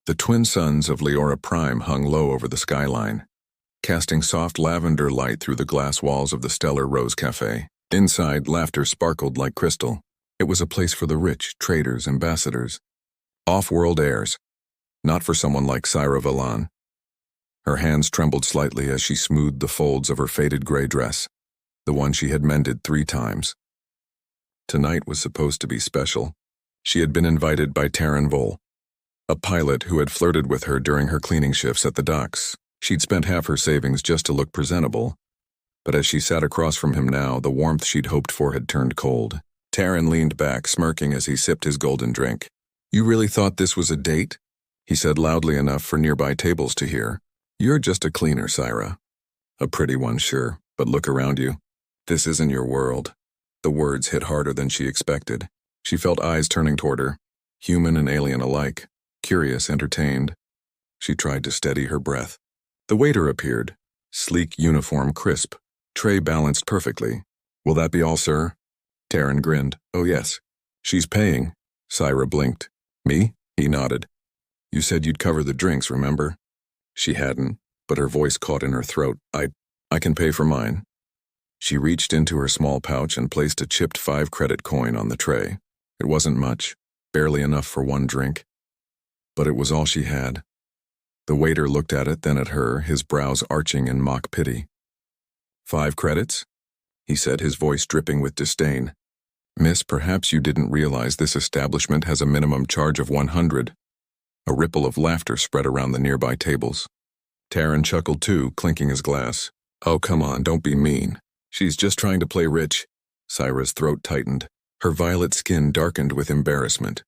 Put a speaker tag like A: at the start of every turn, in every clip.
A: The twin suns of Leora Prime hung low over the skyline, casting soft lavender light through the glass walls of the stellar Rose Cafe. Inside, laughter sparkled like crystal. It was a place for the rich, traders, ambassadors. Off-world heirs. Not for someone like Syra Villan. Her hands trembled slightly as she smoothed the folds of her faded gray dress, the one she had mended 3 times. Tonight was supposed to be special. She had been invited by Taryn Vole, a pilot who had flirted with her during her cleaning shifts at the docks. She'd spent half her savings just to look presentable, but as she sat across from him now, the warmth she'd hoped for had turned cold. Taryn leaned back, smirking as he sipped his golden drink. "You really thought this was a date?" he said loudly enough for nearby tables to hear. "You're just a cleaner, Syra. A pretty one, sure, but look around you. This isn't your world." The words hit harder than she expected. She felt eyes turning toward her, human and alien alike, curious, entertained. She tried to steady her breath. The waiter appeared, sleek uniform crisp, tray balanced perfectly. "Will that be all, sir?" Taryn grinned. "Oh, yes." "She's paying." Syra blinked. "Me?" He nodded. "You said you'd cover the drinks, remember?" She hadn't, but her voice caught in her throat. I can pay for mine." She reached into her small pouch and placed a chipped 5-credit coin on the tray. It wasn't much, barely enough for 1 drink. But it was all she had. The waiter looked at it, then at her, his brows arching in mock pity. 5 credits? He said, his voice dripping with disdain. "Miss, perhaps you didn't realize this establishment has a minimum charge of 100. A ripple of laughter spread around the nearby tables. Taryn chuckled too, clinking his glass. "Oh, come on, don't be mean. She's just trying to play rich." Syra's throat tightened. Her violet skin darkened with embarrassment,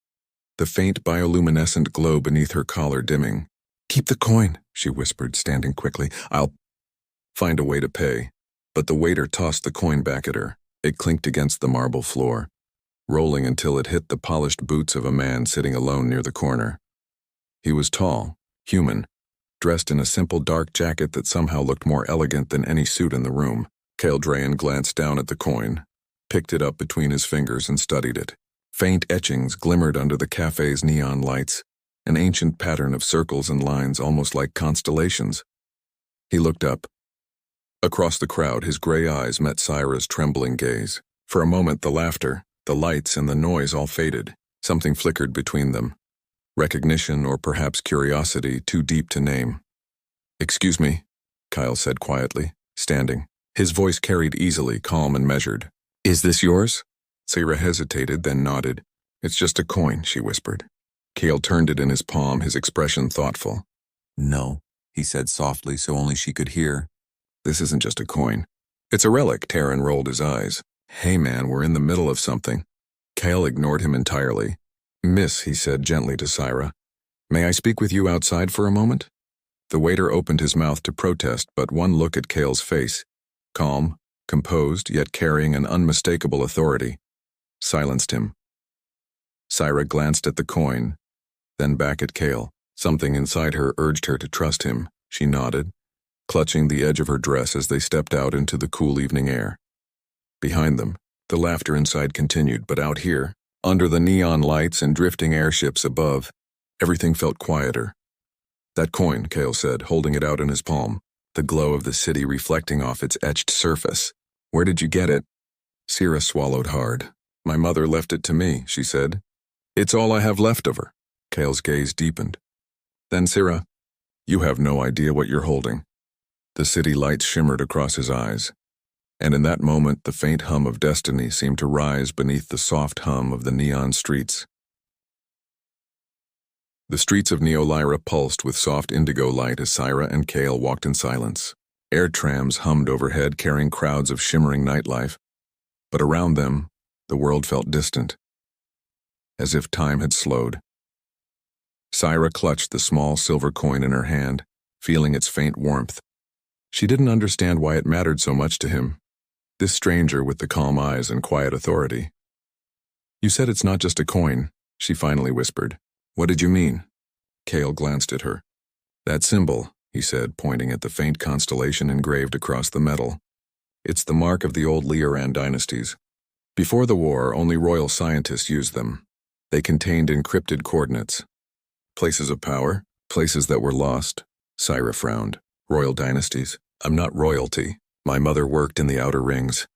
A: the faint bioluminescent glow beneath her collar dimming. "Keep the coin," she whispered, standing quickly. "I'll find a way to pay." But the waiter tossed the coin back at her. It clinked against the marble floor, rolling until it hit the polished boots of a man sitting alone near the corner. He was tall, human, dressed in a simple dark jacket that somehow looked more elegant than any suit in the room. Cale Drayan glanced down at the coin, picked it up between his fingers and studied it. Faint etchings glimmered under the cafe's neon lights, an ancient pattern of circles and lines almost like constellations. He looked up. Across the crowd, his gray eyes met Syra's trembling gaze. For a moment, the laughter, the lights, and the noise all faded. Something flickered between them. Recognition or perhaps curiosity, too deep to name. "Excuse me," Kyle said quietly, standing. His voice carried easily, calm and measured. "Is this yours?" Syra hesitated, then nodded. "It's just a coin," she whispered. Cale turned it in his palm, his expression thoughtful. "No," he said softly so only she could hear. "This isn't just a coin. It's a relic." Taryn rolled his eyes. "Hey man, we're in the middle of something." Cale ignored him entirely. "Miss," he said gently to Syra, "may I speak with you outside for a moment?" The waiter opened his mouth to protest, but one look at Cale's face, calm, composed, yet carrying an unmistakable authority, silenced him. Syra glanced at the coin, then back at Cale. Something inside her urged her to trust him. She nodded, clutching the edge of her dress as they stepped out into the cool evening air. Behind them, the laughter inside continued, but out here, under the neon lights and drifting airships above, everything felt quieter. "That coin," Cale said, holding it out in his palm, the glow of the city reflecting off its etched surface. "Where did you get it?" Syra swallowed hard. "My mother left it to me," she said. "It's all I have left of her." Cale's gaze deepened. "Then, Syra, you have no idea what you're holding." The city lights shimmered across his eyes, and in that moment the faint hum of destiny seemed to rise beneath the soft hum of the neon streets. The streets of Neo-Lyra pulsed with soft indigo light as Syra and Cale walked in silence. Air trams hummed overhead, carrying crowds of shimmering nightlife, but around them, the world felt distant, as if time had slowed. Syra clutched the small silver coin in her hand, feeling its faint warmth. She didn't understand why it mattered so much to him, this stranger with the calm eyes and quiet authority. "You said it's not just a coin," she finally whispered. "What did you mean?" Cale glanced at her. "That symbol," he said, pointing at the faint constellation engraved across the metal. "It's the mark of the old Leoran dynasties. Before the war, only royal scientists used them. They contained encrypted coordinates. Places of power? Places that were lost? Syra frowned. Royal dynasties? I'm not royalty. My mother worked in the outer rings.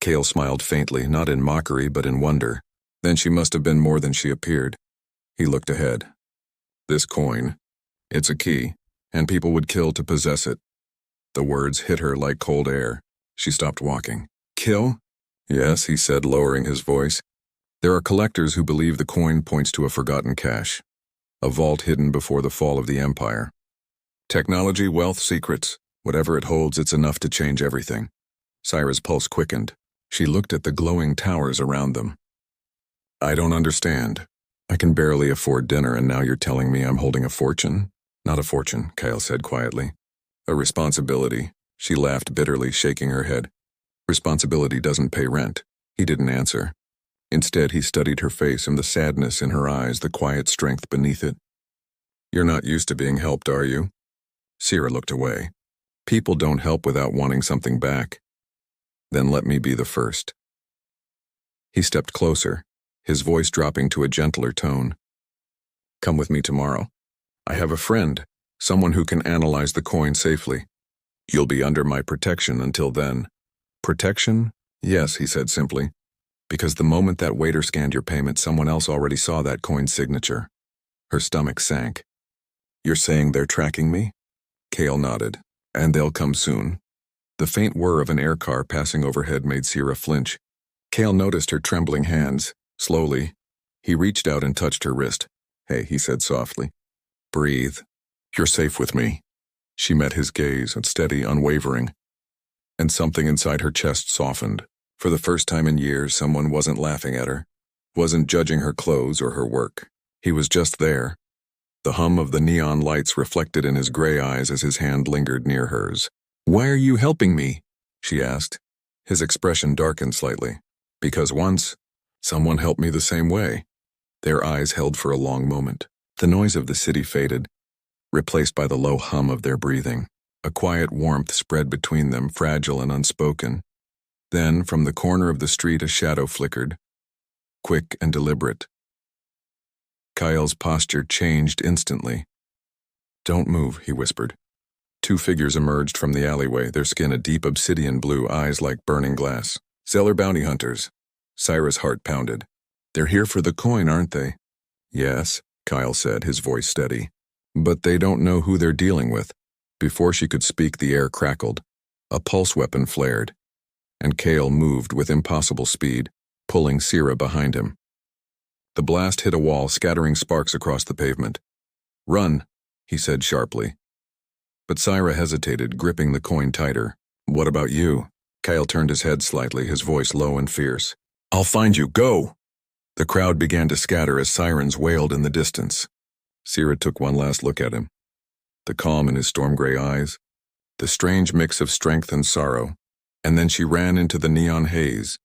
A: Kale smiled faintly, not in mockery but in wonder. Then she must have been more than she appeared. He looked ahead. This coin. It's a key, and people would kill to possess it. The words hit her like cold air. She stopped walking. Kill? Yes, he said, lowering his voice. There are collectors who believe the coin points to a forgotten cache, a vault hidden before the fall of the empire. Technology, wealth, secrets, whatever it holds, it's enough to change everything. Syra's pulse quickened. She looked at the glowing towers around them. I don't understand. I can barely afford dinner, and now you're telling me I'm holding a fortune? Not a fortune, Kyle said quietly. A responsibility. She laughed bitterly, shaking her head. Responsibility doesn't pay rent. He didn't answer. Instead, he studied her face and the sadness in her eyes, the quiet strength beneath it. You're not used to being helped, are you? Syra looked away. People don't help without wanting something back. Then let me be the first. He stepped closer, his voice dropping to a gentler tone. Come with me tomorrow. I have a friend, someone who can analyze the coin safely. You'll be under my protection until then. Protection? Yes, he said simply. Because the moment that waiter scanned your payment, someone else already saw that coin's signature. Her stomach sank. You're saying they're tracking me? Kale nodded. And they'll come soon. The faint whir of an air car passing overhead made Syra flinch. Kale noticed her trembling hands. Slowly, he reached out and touched her wrist. Hey, he said softly. Breathe. You're safe with me. She met his gaze, steady, unwavering. And something inside her chest softened. For the first time in years, someone wasn't laughing at her, wasn't judging her clothes or her work. He was just there. The hum of the neon lights reflected in his gray eyes as his hand lingered near hers. Why are you helping me? She asked. His expression darkened slightly. Because once, someone helped me the same way. Their eyes held for a long moment. The noise of the city faded, replaced by the low hum of their breathing. A quiet warmth spread between them, fragile and unspoken. Then, from the corner of the street, a shadow flickered, quick and deliberate. Kyle's posture changed instantly. Don't move, he whispered. Two figures emerged from the alleyway, their skin a deep obsidian blue, eyes like burning glass. Zeller bounty hunters. Syra's heart pounded. They're here for the coin, aren't they? Yes, Kyle said, his voice steady. But they don't know who they're dealing with. Before she could speak, the air crackled. A pulse weapon flared, and Kale moved with impossible speed, pulling Syra behind him. The blast hit a wall, scattering sparks across the pavement. Run, he said sharply. But Syra hesitated, gripping the coin tighter. What about you? Kyle turned his head slightly, his voice low and fierce. I'll find you, go! The crowd began to scatter as sirens wailed in the distance. Syra took one last look at him. The calm in his storm-gray eyes, the strange mix of strength and sorrow, and then she ran into the neon haze,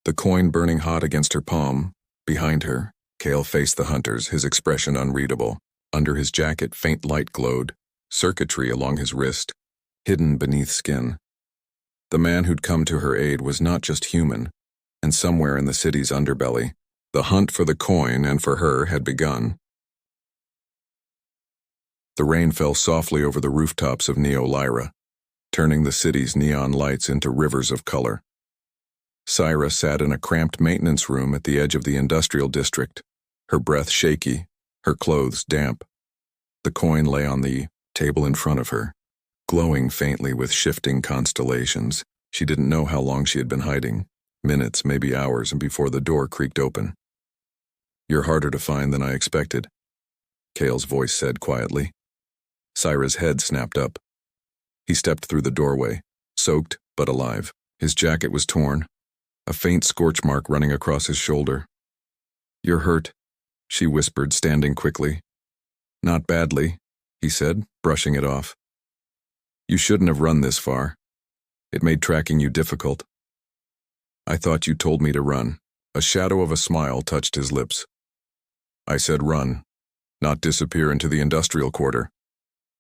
A: the coin burning hot against her palm. Behind her, Kale faced the hunters, his expression unreadable. Under his jacket, faint light glowed, circuitry along his wrist, hidden beneath skin. The man who'd come to her aid was not just human, and somewhere in the city's underbelly, the hunt for the coin and for her had begun. The rain fell softly over the rooftops of Neo-Lyra, turning the city's neon lights into rivers of color. Syra sat in a cramped maintenance room at the edge of the industrial district, her breath shaky, her clothes damp. The coin lay on the table in front of her, glowing faintly with shifting constellations. She didn't know how long she had been hiding, minutes, maybe hours, and before the door creaked open. You're harder to find than I expected, Kale's voice said quietly. Syra's head snapped up. He stepped through the doorway, soaked but alive. His jacket was torn, a faint scorch mark running across his shoulder. You're hurt, she whispered, standing quickly. Not badly, he said, brushing it off. You shouldn't have run this far. It made tracking you difficult. I thought you told me to run. A shadow of a smile touched his lips. I said run, not disappear into the industrial quarter.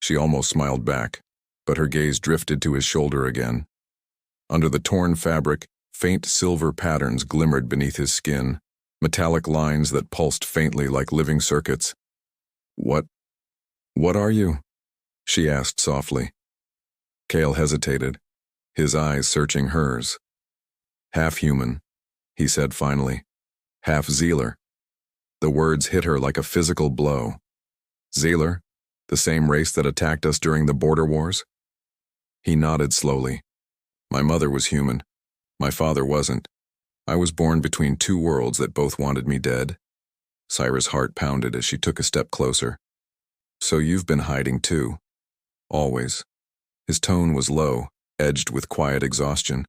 A: She almost smiled back, but her gaze drifted to his shoulder again. Under the torn fabric, faint silver patterns glimmered beneath his skin, metallic lines that pulsed faintly like living circuits. What? What are you? She asked softly. Cale hesitated, his eyes searching hers. Half human, he said finally. Half Zealer. The words hit her like a physical blow. Zealer? The same race that attacked us during the border wars? He nodded slowly. My mother was human. My father wasn't. I was born between two worlds that both wanted me dead. Syra's heart pounded as she took a step closer. So you've been hiding too. Always. His tone was low, edged with quiet exhaustion.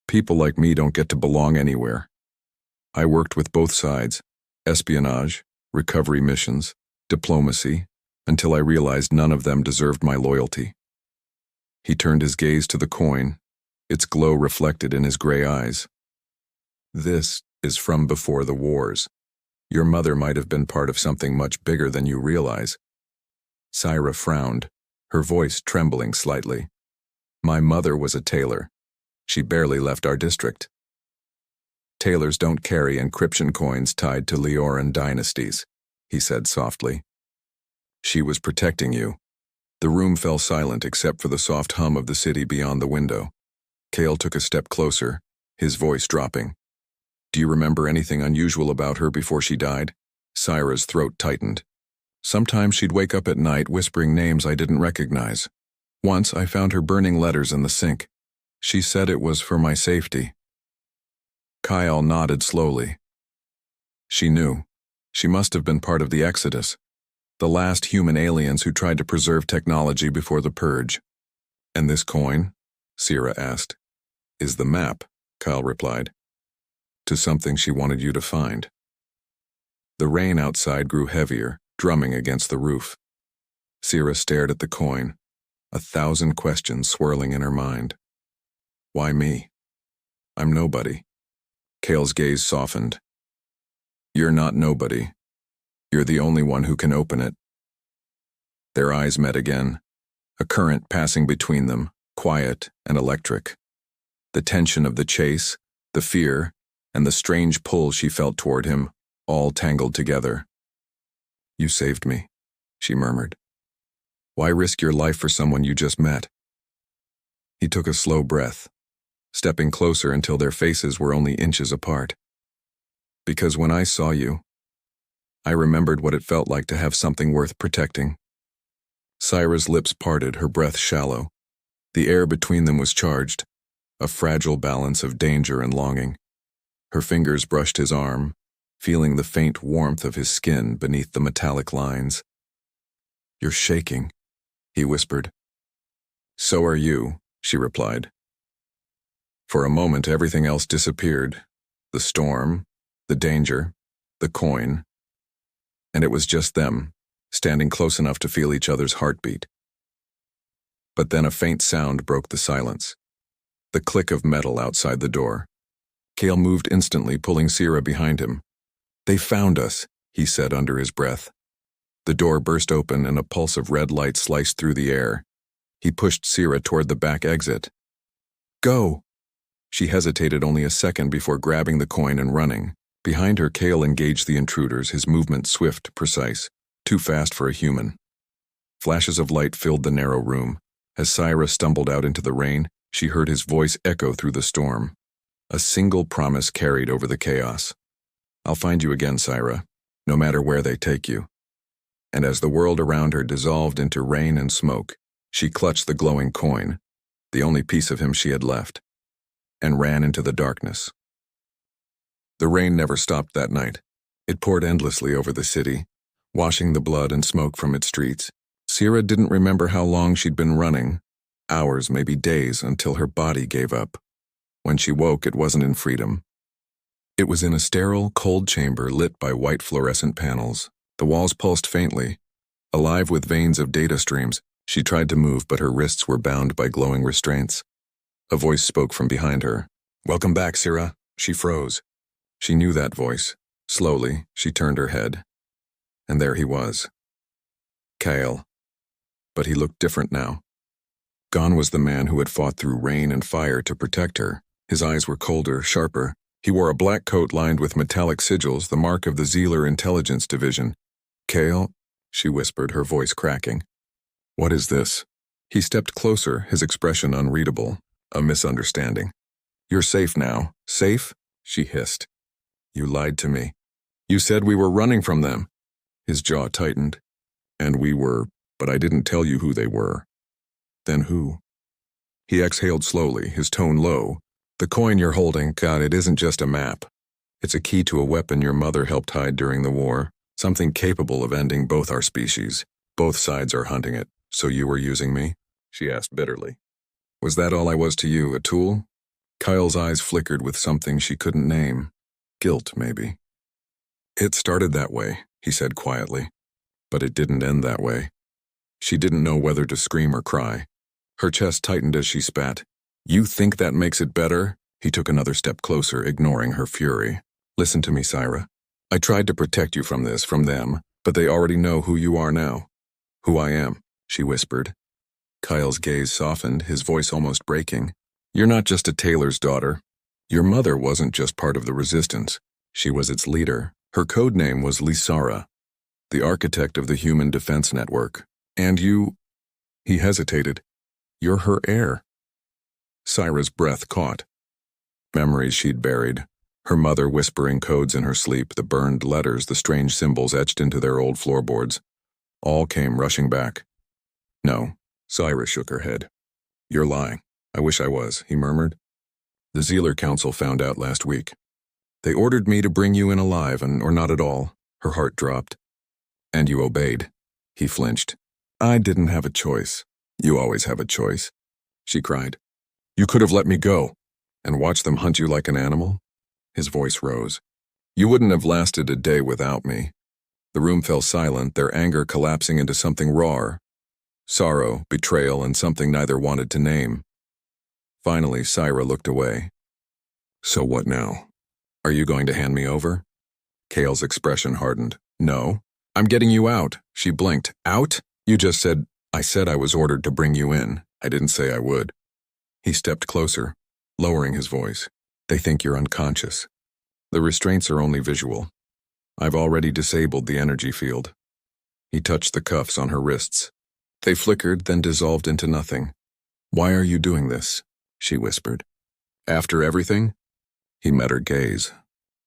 A: People like me don't get to belong anywhere. I worked with both sides, espionage, recovery missions, diplomacy, until I realized none of them deserved my loyalty. He turned his gaze to the coin, its glow reflected in his gray eyes. This is from before the wars. Your mother might have been part of something much bigger than you realize. Syra frowned, her voice trembling slightly. My mother was a tailor. She barely left our district. Tailors don't carry encryption coins tied to Leoran dynasties, he said softly. She was protecting you. The room fell silent except for the soft hum of the city beyond the window. Cale took a step closer, his voice dropping. Do you remember anything unusual about her before she died? Syra's throat tightened. Sometimes she'd wake up at night whispering names I didn't recognize. Once I found her burning letters in the sink. She said it was for my safety. Kyle nodded slowly. She knew. She must have been part of the Exodus, the last human aliens who tried to preserve technology before the purge. And this coin? Syra asked. Is the map, Kyle replied. To something she wanted you to find. The rain outside grew heavier, drumming against the roof. Syra stared at the coin, 1,000 questions swirling in her mind. Why me? I'm nobody. Cale's gaze softened. You're not nobody. You're the only one who can open it. Their eyes met again, a current passing between them, quiet and electric. The tension of the chase, the fear, and the strange pull she felt toward him, all tangled together. You saved me, she murmured. Why risk your life for someone you just met? He took a slow breath, stepping closer until their faces were only inches apart. Because when I saw you, I remembered what it felt like to have something worth protecting. Syra's lips parted, her breath shallow. The air between them was charged, a fragile balance of danger and longing. Her fingers brushed his arm, feeling the faint warmth of his skin beneath the metallic lines. You're shaking, he whispered. So are you, she replied. For a moment, everything else disappeared. The storm, the danger, the coin. And it was just them, standing close enough to feel each other's heartbeat. But then a faint sound broke the silence. The click of metal outside the door. Cale moved instantly, pulling Syra behind him. They found us, he said under his breath. The door burst open and a pulse of red light sliced through the air. He pushed Syra toward the back exit. Go! She hesitated only a second before grabbing the coin and running. Behind her, Cale engaged the intruders, his movement swift, precise, too fast for a human. Flashes of light filled the narrow room. As Syra stumbled out into the rain, she heard his voice echo through the storm. A single promise carried over the chaos. I'll find you again, Syra, no matter where they take you. And as the world around her dissolved into rain and smoke, she clutched the glowing coin, the only piece of him she had left, and ran into the darkness. The rain never stopped that night. It poured endlessly over the city, washing the blood and smoke from its streets. Syra didn't remember how long she'd been running, hours, maybe days, until her body gave up. When she woke, it wasn't in freedom. It was in a sterile, cold chamber lit by white fluorescent panels. The walls pulsed faintly, alive with veins of data streams. She tried to move, but her wrists were bound by glowing restraints. A voice spoke from behind her. Welcome back, Syra. She froze. She knew that voice. Slowly, she turned her head. And there he was. Cale. But he looked different now. Gone was the man who had fought through rain and fire to protect her. His eyes were colder, sharper. He wore a black coat lined with metallic sigils, the mark of the Zealer Intelligence Division. Cale, she whispered, her voice cracking. What is this? He stepped closer, his expression unreadable, a misunderstanding. You're safe now. Safe? She hissed. You lied to me. You said we were running from them. His jaw tightened. And we were, but I didn't tell you who they were. Then who? He exhaled slowly, his tone low. The coin you're holding, God, it isn't just a map. It's a key to a weapon your mother helped hide during the war, something capable of ending both our species. Both sides are hunting it, so you were using me? She asked bitterly. Was that all I was to you, a tool? Kyle's eyes flickered with something she couldn't name. Guilt, maybe. It started that way, he said quietly. But it didn't end that way. She didn't know whether to scream or cry. Her chest tightened as she spat. You think that makes it better? He took another step closer, ignoring her fury. Listen to me, Syra. I tried to protect you from this, from them, but they already know who you are now. Who I am, she whispered. Kyle's gaze softened, his voice almost breaking. You're not just a tailor's daughter. Your mother wasn't just part of the resistance. She was its leader. Her code name was Lisara, the architect of the Human Defense Network. And you... He hesitated. You're her heir. Syra's breath caught. Memories she'd buried. Her mother whispering codes in her sleep, the burned letters, the strange symbols etched into their old floorboards. All came rushing back. No, Syra shook her head. You're lying. I wish I was, he murmured. The Zealer Council found out last week. They ordered me to bring you in alive, or not at all. Her heart dropped. And you obeyed. He flinched. I didn't have a choice. You always have a choice, she cried. You could have let me go and watched them hunt you like an animal. His voice rose. You wouldn't have lasted a day without me. The room fell silent, their anger collapsing into something raw. Sorrow, betrayal, and something neither wanted to name. Finally, Syra looked away. So what now? Are you going to hand me over? Kale's expression hardened. No. I'm getting you out. She blinked. Out? You just said, I said I was ordered to bring you in. I didn't say I would. He stepped closer, lowering his voice. They think you're unconscious. The restraints are only visual. I've already disabled the energy field. He touched the cuffs on her wrists. They flickered, then dissolved into nothing. Why are you doing this? She whispered. After everything? He met her gaze.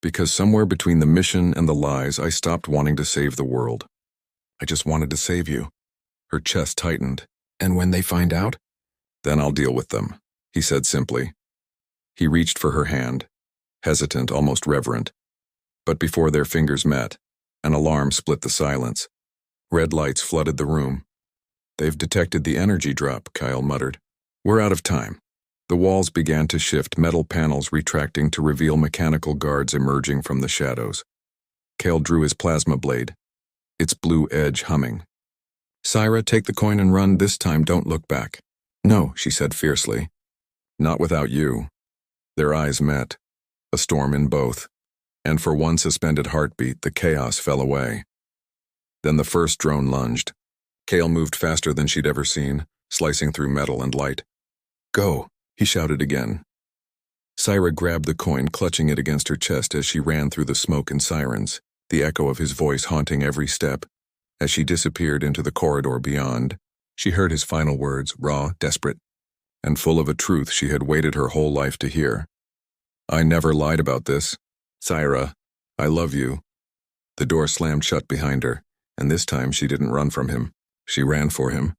A: Because somewhere between the mission and the lies, I stopped wanting to save the world. I just wanted to save you. Her chest tightened. And when they find out? Then I'll deal with them, he said simply. He reached for her hand, hesitant, almost reverent. But before their fingers met, an alarm split the silence. Red lights flooded the room. They've detected the energy drop, Kyle muttered. We're out of time. The walls began to shift, metal panels retracting to reveal mechanical guards emerging from the shadows. Kale drew his plasma blade, its blue edge humming. Syra, take the coin and run. This time don't look back. No, she said fiercely. Not without you. Their eyes met, a storm in both, and for one suspended heartbeat, the chaos fell away. Then the first drone lunged. Kale moved faster than she'd ever seen, slicing through metal and light. Go, he shouted again. Syra grabbed the coin, clutching it against her chest as she ran through the smoke and sirens, the echo of his voice haunting every step. As she disappeared into the corridor beyond, she heard his final words, raw, desperate, and full of a truth she had waited her whole life to hear. I never lied about this. Syra, I love you. The door slammed shut behind her, and this time she didn't run from him. She ran for him.